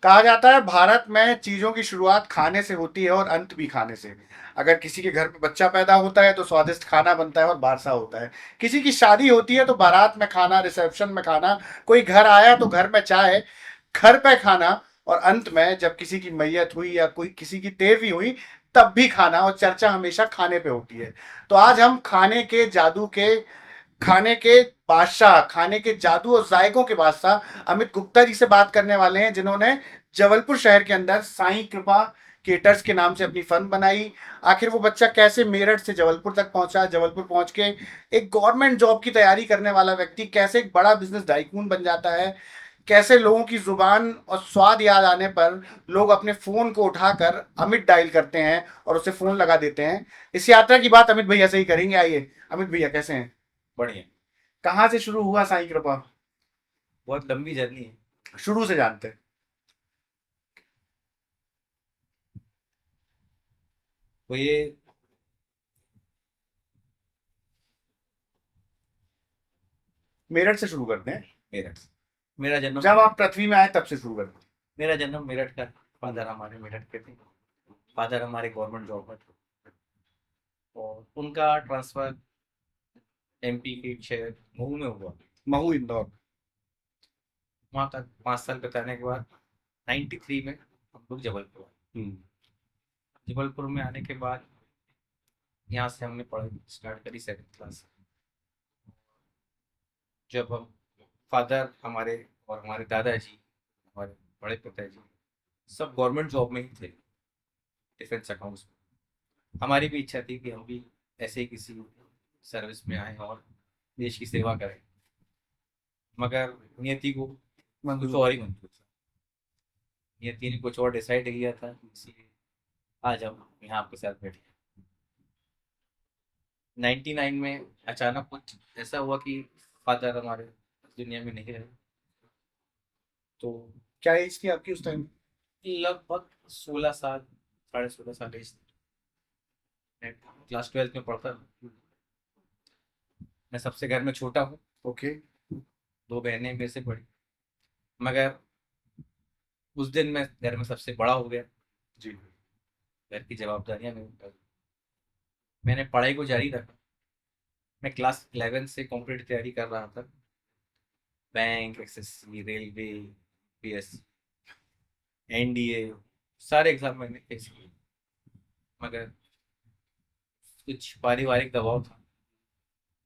कहा जाता है भारत में चीजों की शुरुआत खाने से होती है और अंत भी खाने से। अगर किसी के घर में बच्चा पैदा होता है तो स्वादिष्ट खाना बनता है और बारसा होता है। किसी की शादी होती है तो बारात में खाना, रिसेप्शन में खाना, कोई घर आया तो घर में चाय, घर पे खाना, और अंत में जब किसी की मैयत हुई या कोई किसी की तेरवी हुई तब भी खाना, और चर्चा हमेशा खाने पे होती है। तो आज हम खाने के जादू के, खाने के बादशाह, खाने के जादू और जायकों के बादशाह अमित गुप्ता जी से बात करने वाले हैं, जिन्होंने जबलपुर शहर के अंदर साईं कृपा केटर्स के नाम से अपनी फर्म बनाई। आखिर वो बच्चा कैसे मेरठ से जबलपुर तक पहुंचा, जबलपुर पहुंच के एक गवर्नमेंट जॉब की तैयारी करने वाला व्यक्ति कैसे एक बड़ा बिजनेस टाइकून बन जाता है, कैसे लोगों की जुबान और स्वाद याद आने पर लोग अपने फोन को उठाकर अमित डायल करते हैं और उसे फोन लगा देते हैं। इस यात्रा की बात अमित भैया से ही करेंगे। आइए अमित भैया, कैसे हैं? बढ़िया। कहाँ से शुरू हुआ साईं कृपा? बहुत लंबी जर्नी है। शुरू से जानते हैं। तो ये मेरठ से शुरू करते हैं। मेरठ मेरा जन्म जब आप पृथ्वी में आए तब से शुरू करते मेरा जन्म मेरठ का। फादर हमारे मेरठ के थे। फादर हमारे गवर्नमेंट जॉब में थे और उनका ट्रांसफर एमपी के शहर महू में हुआ। हैं। महू, इंदौर। वहाँ तक 5 साल बिताने के बाद 93 में हम लोग जबलपुर आए। हम्म। जबलपुर में आने के बाद यहाँ से हमने पढ़ाई स्टार्ट करी 7th क्लास। जब हम फादर हमारे और हमारे दादाजी, हमारे बड़े पिताजी सब गवर्नमेंट जॉब में ही थे, डिफेंस अकाउंट्स में। हमारी भी इच्छा थी कि हम भी ऐसे ही किसी सर्विस में आए और देश की सेवा करें, मगर नियति को कुछ और ही मंजूर था। नियति ने कुछ और डिसाइड किया था, इसलिए आज हम यहाँ आपके साथ बैठे हैं। 99 में अचानक कुछ ऐसा हुआ कि फादर हमारे इस दुनिया में नहीं रहे। तो क्या एज थी आपकी उस टाइम? लगभग 16 साल, 16.5 साल एज थी। मैं क्लास 12th में पढ़ता था। मैं सबसे घर में छोटा हूँ। ओके। 2 बहनें मेरे से बड़ी, मगर उस दिन मैं घर में सबसे बड़ा हो गया। जी। घर की जवाबदारियां मेरे ऊपर। मैंने पढ़ाई को जारी रखा। मैं क्लास 11 से कॉम्पिटेटिव तैयारी कर रहा था। Bank, SSC, railway, PS, NDA, सारे एग्जाम मैंने फेस किए, मगर कुछ पारिवारिक दबाव था,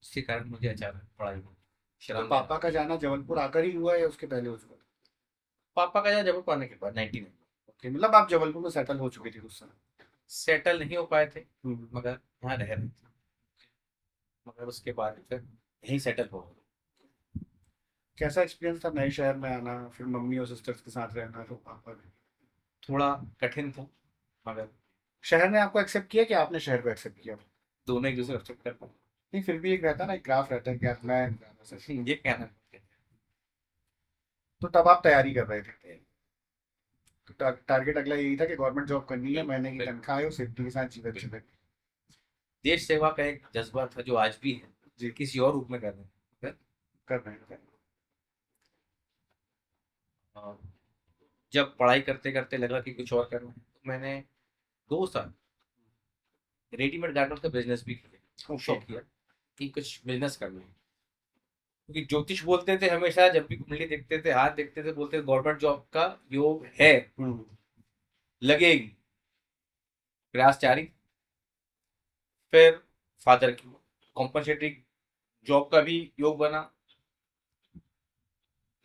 उसके कारण मुझे अचानक पढ़ाई में तो शर्म पापा का जाना जबलपुर आकर ही हुआ या उसके पहले हो चुका था? पापा का जब पढ़ने के बाद 99 ओके, मतलब आप जबलपुर में सेटल हो चुके थे उस समय। सेटल नहीं हो पाए थे, हम्म। मगर यहाँ रह रहे थे। मगर उसके बाद फिर यहीं सेटल हो गए। कैसा एक्सपीरियंस था नए शहर में आना, फिर मम्मी और सिस्टर्स के साथ रहना, फिर पापा भी? थोड़ा कठिन था, मगर शहर ने आपको एक्सेप्ट किया कि आपने शहर को एक्सेप्ट किया? दोनों एक दूसरे को एक्सेप्ट कर पाए। नहीं, फिर भी एक रहता ना, एक ग्राफ रहता है कि आप मैं ये कहना है। तो तब आप तैयारी कर रहे थे। तो टारगेट अगला यही था कि गवर्नमेंट जॉब करनी है, महीने की बिल्कुल। तनख्वाह है और सेफ्टी के साथ जीवन बिल्कुल। चले। देश सेवा का एक जज्बा था जो आज भी है, जी। किसी और रूप में कर रहे हैं। कर रहे हैं। और जब पढ़ाई करते करते लगा कि कुछ और करना है, तो मैंने 2 साल रेडीमेड गारमेंट का बिजनेस भी किया। ओके। शौक किया कि कुछ बिजनेस करना है, क्योंकि ज्योतिष बोलते थे हमेशा, जब भी कुंडली देखते थे, हाथ देखते थे, बोलते थे गवर्नमेंट जॉब का योग है, हम्म। लगेगी। प्रयास जारी। फिर फादर की कॉम्पनसेटरी जॉब का भी योग बना,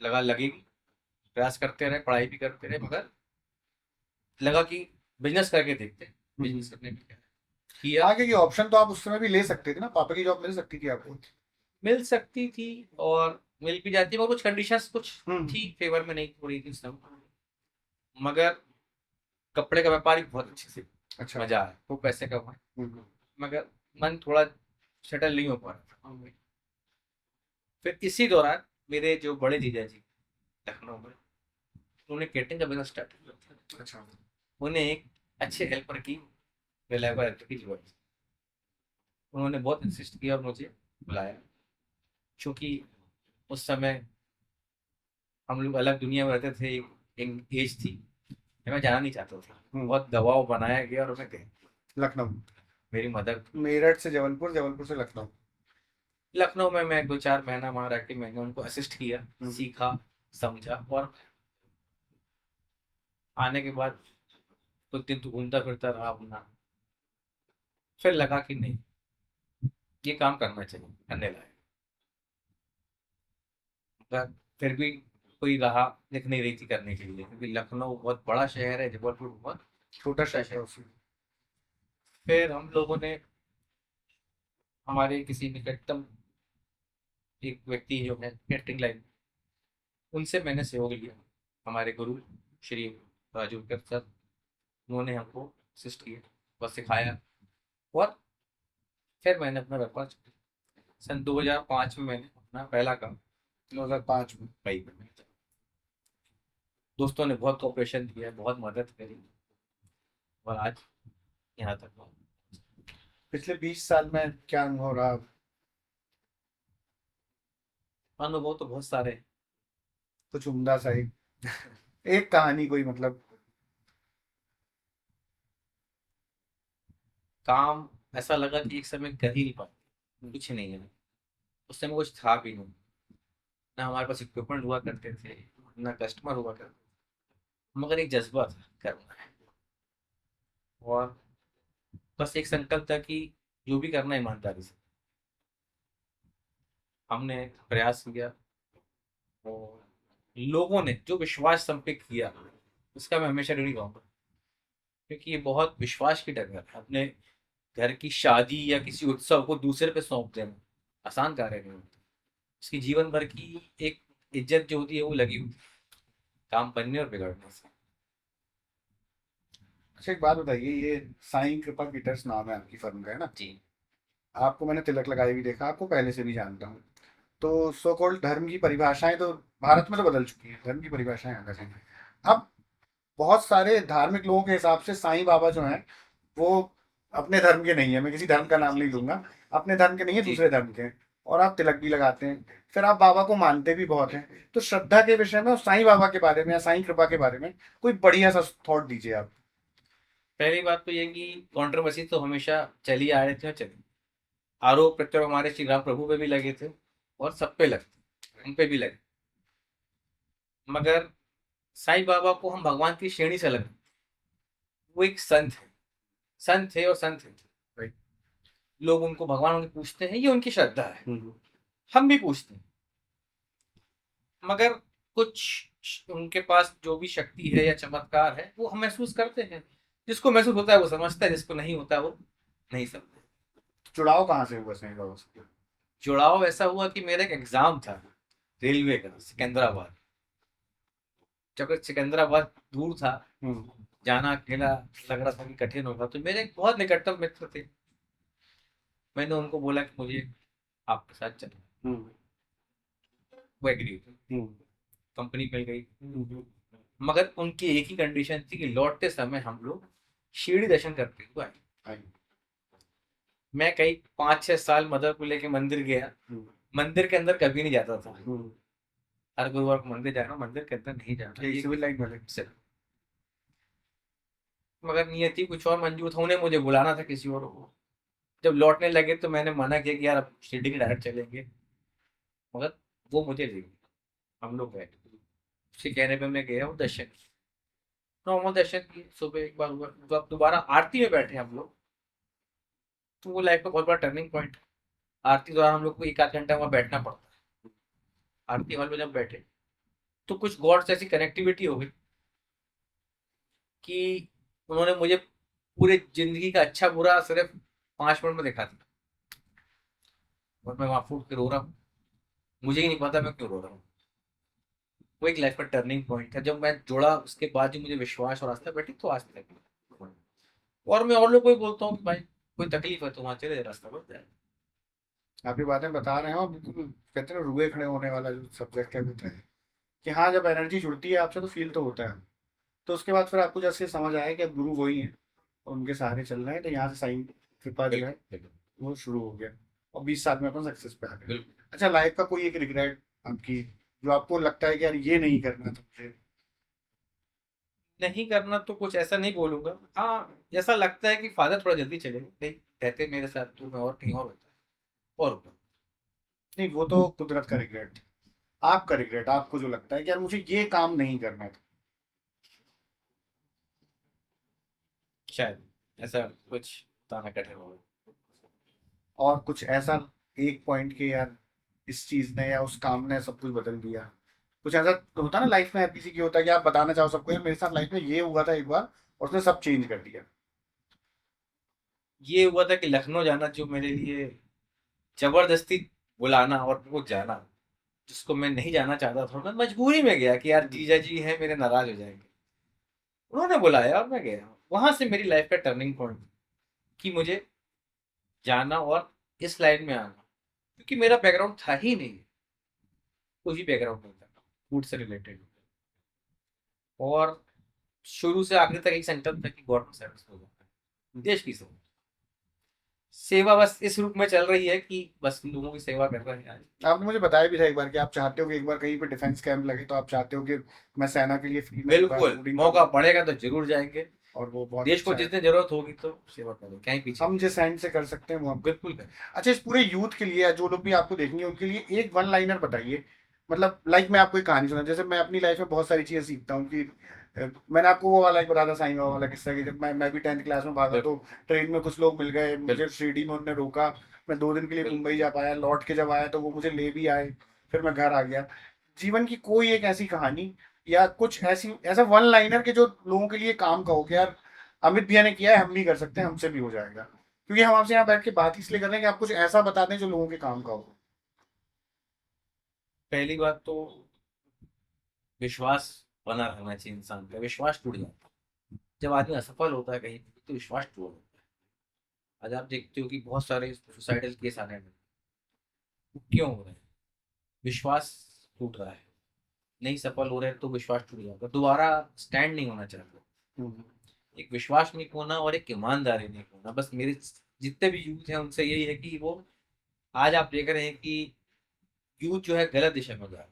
लगा लगेगी। प्रयास करते रहे, पढ़ाई भी करते रहे, मगर लगा कि बिजनेस करके देखते हैं। बिजनेस करने में क्या है। किया। आगे की ऑप्शन तो आप उस समय भी ले सकते थे ना, पापा की जॉब मिल सकती थी आपको। मिल सकती थी और मिल भी जाती, मगर कुछ कंडीशंस कुछ हम्म। थी, फेवर में नहीं हो रही थी सब। मगर कपड़े का व्यापार ही बहुत अच्छे से अच्छा। मजा आया, वो पैसे कमाए, हम्म। मगर मन थोड़ा सेटल नहीं हो पा रहा था। फिर इसी दौरान मेरे जो बड़े जीजा जी लखनऊ में, उन्होंने केटरिंग का बिजनेस स्टार्ट किया। अच्छा। उन्हें एक अच्छे हेल्पर की, रिलायबल हेल्पर की जरूरत थी। उन्होंने बहुत इंसिस्ट किया और मुझे बुलाया, क्योंकि उस समय हम लोग अलग दुनिया में रहते थे। एक एज थी कि मैं जाना नहीं चाहता था, हम्म। बहुत दबाव बनाया गया और मैं गया। लखनऊ। मेरी मदर, मेरठ से जबलपुर, जबलपुर से लखनऊ। लखनऊ में मैं 2-4 महीना वहाँ रह के मैंने उनको असिस्ट किया, हम्म। सीखा, समझा। और आने के बाद कुछ दिन तो घूमता फिरता रहा अपना, फिर लगा कि नहीं, ये काम करना चाहिए, करने लायक। मगर फिर भी कोई राह दिख नहीं रही थी करने के लिए, क्योंकि लखनऊ बहुत बड़ा शहर है, जबलपुर बहुत छोटा छोटा शहर था शहर। उसमें। फिर हम लोगों ने, हमारे किसी निकटतम एक व्यक्ति जो है कैटरिंग लाइन, उनसे मैंने सहयोग लिया। हमारे गुरु श्री राजू कर सर, उन्होंने हमको असिस्ट किया, बस सिखाया। और फिर मैंने अपना व्यापार सन 2005 में मैंने अपना पहला काम 2005 में। कई में। दोस्तों ने बहुत कोऑपरेशन किया, बहुत मदद करी, और आज यहाँ तक पहुंचे। पिछले 20 साल में क्या अनुभव रहा? अनुभव तो बहुत सारे हैं। कुछ उम्दा सा ही, एक कहानी कोई, मतलब। काम ऐसा लगा कि एक समय कर ही नहीं पाते, कुछ नहीं है। उस समय कुछ था भी नहीं, ना हमारे पास इक्विपमेंट हुआ करते थे, ना कस्टमर हुआ करते थे, मगर एक जज्बा था करना है। और बस एक संकल्प था कि जो भी करना है ईमानदारी से। हमने प्रयास किया, और लोगों ने जो विश्वास हम पे किया, उसका मैं हमेशा ऋणी रहूंगा। क्योंकि ये बहुत विश्वास की टक्कर है, अपने घर की शादी या किसी उत्सव को दूसरे पे सौंप देना आसान कार्य नहीं होता। उसकी जीवन भर की एक इज्जत जो होती है वो लगी होती है काम बनने और बिगड़ने से। अच्छा, एक बात बताइए, ये साईं कृपा गिटर्स नाम है आपकी फर्म का, है ना? जी। आपको मैंने तिलक लगाए भी देखा, आपको पहले से भी जानता हूँ। तो सो कॉल्ड धर्म की परिभाषाएं तो भारत में तो बदल चुकी हैं, धर्म की परिभाषाएं अलग हैं। अब बहुत सारे धार्मिक लोगों के हिसाब से साईं बाबा जो हैं वो अपने धर्म के नहीं है, मैं किसी धर्म का नाम जी। नहीं लूंगा, अपने धर्म के नहीं है, जी। दूसरे धर्म के हैं। और आप तिलक भी लगाते हैं, फिर आप बाबा को मानते भी बहुत हैं। तो श्रद्धा के विषय में और साईं बाबा के बारे में या साईं कृपा के बारे में कोई बढ़िया सा थॉट दीजिए आप। पहली बात तो ये कि कंट्रोवर्सी तो हमेशा चली आ रहे थे और चली। आरोप प्रत्यारोप हमारे श्री राम प्रभु पे भी लगे थे, और सब पे लगते, उन पे भी लगे। मगर साईं बाबा को हम भगवान की श्रेणी से लगे। वो एक संत है, संत है और संत है। राइट। लोग उनको भगवान उनके पूछते हैं, ये उनकी श्रद्धा है, हम्म। हम भी पूछते हैं। मगर कुछ उनके पास जो भी शक्ति है या चमत्कार है वो हम महसूस करते हैं। जिसको महसूस होता है वो समझता है, जिसको नहीं होता है वो नहीं समझता। जुड़ाव कहाँ से हुआ साईं बाबा से? जुड़ाव ऐसा हुआ कि मेरा एक एग्जाम था रेलवे का, सिकंदराबाद। जब सिकंदराबाद दूर था, हम्म। जाना अकेला लग रहा था कि कठिन होगा, तो मेरे एक बहुत निकटतम मित्र थे। मैंने उनको बोला कि मुझे आपके साथ चलना। हम्म। वो एग्री हुए, हम्म। कंपनी मिल गई। हम्म। मगर उनकी एक ही कंडीशन थी कि लौटते समय हम लोग शिरडी दर्शन करते हुए आए। आई। मैं कई 5-6 साल मदर को लेके मंदिर गया, हम्म। मंदिर के अंदर कभी नहीं जाता था। हम्म। हर गुरुवार को मंदिर जा रहा हूँ, मंदिर के अंदर नहीं जाना एक ये सिविल लाइन वाले। सिर्फ। मगर नियति कुछ और मंजूर था, उन्हें मुझे बुलाना था किसी और को। जब लौटने लगे तो मैंने मना किया कि यार अब शिरडी के डायरेक्ट चलेंगे। मगर वो मुझे ले गए, हम लोग गए। उसके कहने पे मैं गया, वो दर्शन, नॉर्मल दर्शन किए। सुबह एक बार हुआ, तो अब दोबारा आरती में बैठे हम लोग। तो वो लाइफ का बहुत बड़ा टर्निंग पॉइंट। आरती दौरान हम लोग को 1 आध घंटा वहाँ बैठना पड़ता है। आरती हॉल में जब बैठे तो कुछ गॉड से ऐसी कनेक्टिविटी हो गई कि उन्होंने मुझे पूरे जिंदगी का अच्छा बुरा सिर्फ 5 मिनट में दिखा दिया। और मैं वहां फूट के रो रहा हूँ, मुझे ही नहीं पता मैं क्यों रो रहा हूँ। वो एक लाइफ का टर्निंग पॉइंट था। जब मैं जुड़ा उसके बाद ही मुझे विश्वास और आस्था बैठी, तो आज तक। और मैं और लोगों को भी बोलता हूँ कि भाई कोई तकलीफ है तो वहां चले, रास्ता बदल जाए। आप ये बातें बता रहे हैं और बिल्कुल कहते हैं ना, रुए खड़े होने वाला जो सब्जेक्ट है होता है कि हाँ, जब एनर्जी जुड़ती है आपसे तो फील तो होता है। तो उसके बाद फिर आपको जैसे समझ आया कि अब गुरु वही है और उनके सहारे चल रहे हैं, तो यहाँ से साईं कृपा जो है बिल्कुल वो शुरू हो गया। और 20 साल में अपन सक्सेस पे आ गए। बिल्कुल। अच्छा, लाइफ का कोई एक रिग्रेट आपकी, जो आपको लगता है कि यार ये नहीं करना था मुझे? नहीं करना तो कुछ ऐसा नहीं बोलूंगा, हाँ ऐसा लगता है कि फादर थोड़ा जल्दी चले गए, नहीं रहते मेरे साथ तो मैं और कहीं और होता और ऊपर। नहीं, वो तो कुदरत का रिग्रेट, आपका रिग्रेट, आपको जो लगता है कि यार मुझे ये काम नहीं करना था। शायद ऐसा कुछ बताना कठिन होगा। और कुछ ऐसा एक पॉइंट के यार इस चीज ने या उस काम ने सब कुछ बदल दिया, कुछ ऐसा होता है ना लाइफ में, हर किसी की होता है कि आप बताना चाहो सबको यार मेरे साथ लाइफ में ये हुआ था एक बार और उसने सब चेंज कर दिया। ये हुआ था कि लखनऊ जाना जो मेरे लिए जबरदस्ती बुलाना और वो जाना जिसको मैं नहीं जाना चाहता था, मैं मजबूरी में गया कि यार जीजा जी हैं मेरे, नाराज हो जाएंगे। उन्होंने बुलाया और मैं गया, वहां से मेरी लाइफ का टर्निंग पॉइंट कि मुझे जाना और इस लाइन में आना, क्योंकि मेरा बैकग्राउंड था ही नहीं, कोई भी बैकग्राउंड नहीं था फूड से रिलेटेड। और शुरू से आखिर तक एक सेंटर था कि गवर्नमेंट सर्विस होगा, देश की सेवा, सेवा बस इस रूप में चल रही है कि बस लोगों की सेवा कर रहे हैं आज। आपने मुझे बताया भी था एक बार कि आप चाहते हो कि एक बार कहीं पे डिफेंस कैंप लगे तो आप चाहते हो कि मैं सेना के लिए फ्री में एक बार बिल्कुल फूडिंग मौका करूं। पड़ेगा तो जरूर जाएंगे, और वो बहुत देश को अच्छा है, जितनी जरूरत होगी तो सेवा करेंगे, कहीं पीछे हम नहीं। जिस एंड से कर सकते हैं वो हम। बिल्कुल करें। अच्छा, इस पूरे यूथ के लिए या जो लोग भी आपको देखेंगे उनके लिए एक वन लाइनर बताइए, मतलब लाइक मैं आपको एक कहानी सुना, जैसे मैं अपनी लाइफ में बहुत सारी चीजें सीखता हूँ कि मैंने आपको वो वाला एक बताया था साईं बाबा वाला किस्सा कि जब मैं भी 10th क्लास में भागा तो बिल्कुल ट्रेन में कुछ लोग मिल गए मुझे, बिल्कुल शिरडी में उन्होंने रोका, मैं 2 दिन के लिए मुंबई बिल्कुल। जा पाया, लौट के जब आया तो वो मुझे ले भी आए, फिर मैं घर आ गया। जीवन की कोई एक ऐसी कहानी या कुछ ऐसी ऐसा वन लाइनर के जो लोगों के लिए काम का हो कि यार अमित भैया ने किया है, हम भी कर सकते हैं, हमसे भी हो जाएगा, क्योंकि हम आपसे यहाँ बैठ के बात इसलिए कर रहे हैं कि आप कुछ ऐसा बता दें जो लोगों के काम का हो। पहली बात तो विश्वास बना रहना चाहिए, इंसान का विश्वास टूट जाता है जब आदमी असफल होता है कहीं पे, तो विश्वास टूट जाता है। आज आप देखते हो कि बहुत सारे सुसाइडल केस आने लगे, वो क्यों हो रहे हैं? विश्वास टूट रहा है, नहीं सफल हो रहे हैं तो विश्वास टूट जाता है, दोबारा स्टैंड नहीं होना चाहता। हम्म। एक विश्वास नहीं खोना और एक ईमानदारी नहीं खोना, बस मेरे जितने भी यूथ हैं उनसे यही है कि वो, आज आप देख रहे हैं कि यूथ जो है गलत दिशा में जा रहा है,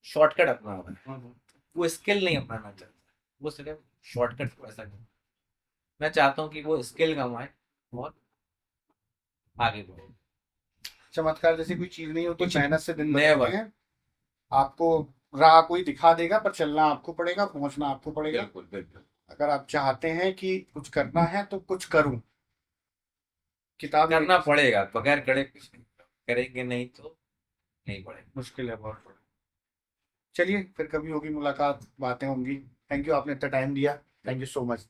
शॉर्टकट अपना रहा है, हम्म। वो स्किल नहीं अपनाना चाहता, वो सिर्फ शॉर्टकट को ऐसा नहीं। मैं चाहता हूँ कि वो स्किल कमाए और आगे बढ़े। चमत्कार जैसी कोई चीज नहीं होती, कुछ मेहनत से दिन नए बदलते वर्क। हैं। आपको राह कोई दिखा देगा पर चलना आपको पड़ेगा, पहुंचना आपको पड़ेगा। बिल्कुल बिल्कुल। अगर आप चाहते हैं कि कुछ करना है तो कुछ करूं, किताब ही करना लिखी थी। पड़ेगा, बगैर करे कुछ नहीं, करेंगे नहीं तो नहीं पड़ेगा। मुश्किल है बहुत। चलिए फिर कभी होगी मुलाकात, बातें होंगी। थैंक यू, आपने इतना टाइम दिया। Thank you so much.